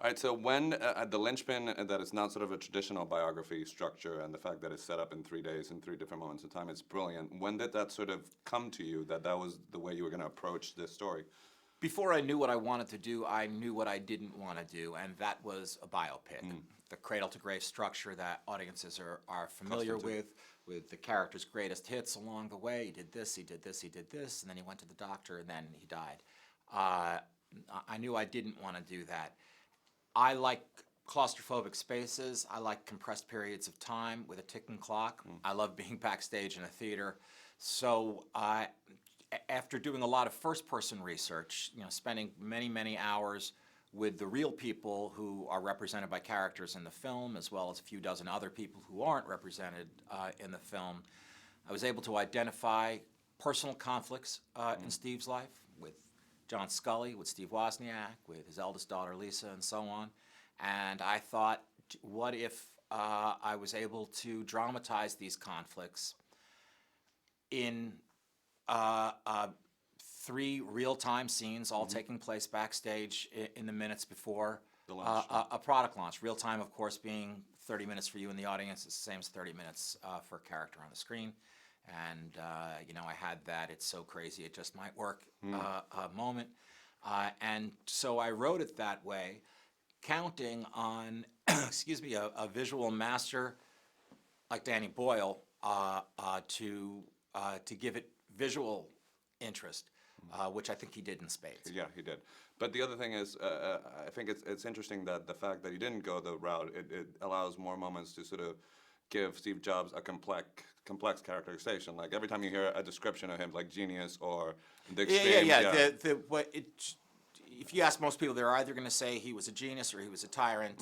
All right, so when the linchpin that it's not sort of a traditional biography structure and the fact that it's set up in 3 days in three different moments in time, it's brilliant. When did that sort of come to you that that was the way you were going to approach this story? Before I knew what I wanted to do, I knew what I didn't want to do, and that was a biopic. The cradle to grave structure that audiences are familiar with the character's greatest hits along the way. He did this, he did this, he did this, and then he went to the doctor, and then he died. I knew I didn't want to do that. I like claustrophobic spaces. I like compressed periods of time with a ticking clock. I love being backstage in a theater. So after doing a lot of first-person research, spending many, many hours with the real people who are represented by characters in the film, as well as a few dozen other people who aren't represented in the film, I was able to identify personal conflicts in Steve's life with John Scully, with Steve Wozniak, with his eldest daughter Lisa, and so on. And I thought, what if I was able to dramatize these conflicts in 3 real-time scenes, all taking place backstage in the minutes before a product launch. Real-time, of course, being 30 minutes for you in the audience. It's the same as 30 minutes for a character on the screen. And, I had that "it's so crazy, it just might work" moment. And so I wrote it that way, counting on, excuse me, a visual master like Danny Boyle to give it visual interest, which I think he did in spades. Yeah, he did. But the other thing is, I think it's interesting that the fact that you didn't go the route, it allows more moments to sort of give Steve Jobs a complex characterization. Like every time you hear a description of him, like genius or the extreme. If you ask most people, they're either going to say he was a genius or he was a tyrant,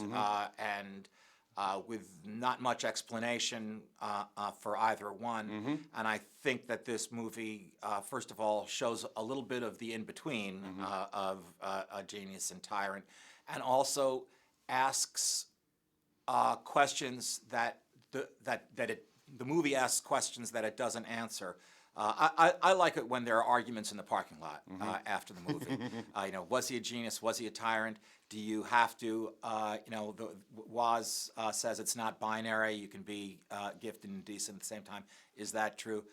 and with not much explanation for either one. And I think that this movie, first of all, shows a little bit of the in-between of a genius and tyrant, and also asks questions that the movie asks questions that it doesn't answer. I like it when there are arguments in the parking lot after the movie. Was he a genius? Was he a tyrant? Do you have to, Woz says it's not binary. You can be gifted and decent at the same time. Is that true?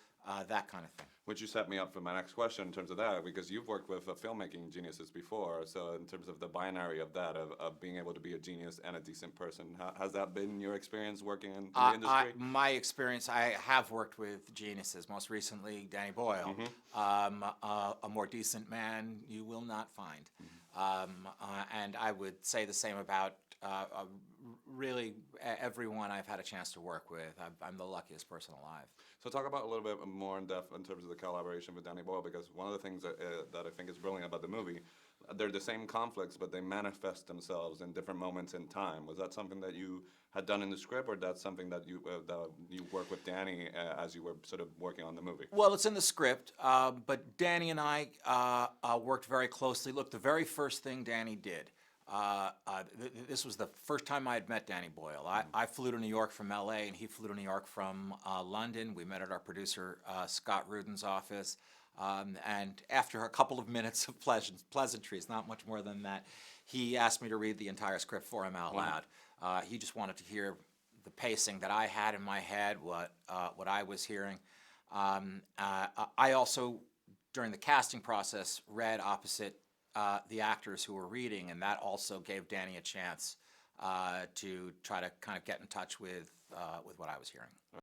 That kind of thing. Which you set me up for my next question in terms of that, because you've worked with filmmaking geniuses before. So in terms of the binary of that, of being able to be a genius and a decent person, has that been your experience working in the industry? My experience, I have worked with geniuses, most recently Danny Boyle. A more decent man you will not find. And I would say the same about really everyone I've had a chance to work with. I'm the luckiest person alive. So talk about a little bit more in depth in terms of the collaboration with Danny Boyle, because one of the things that I think is brilliant about the movie, they're the same conflicts, but they manifest themselves in different moments in time. Was that something that you had done in the script, or that's something that you worked with Danny as you were sort of working on the movie? Well, it's in the script, but Danny and I worked very closely. Look, the very first thing Danny did, this was the first time I had met Danny Boyle. I flew to New York from L.A., and he flew to New York from London. We met at our producer Scott Rudin's office, and after a couple of minutes of pleasantries, not much more than that, he asked me to read the entire script for him out loud. He just wanted to hear the pacing that I had in my head, what I was hearing. I also, during the casting process, read opposite the actors who were reading, and that also gave Danny a chance to try to kind of get in touch with what I was hearing.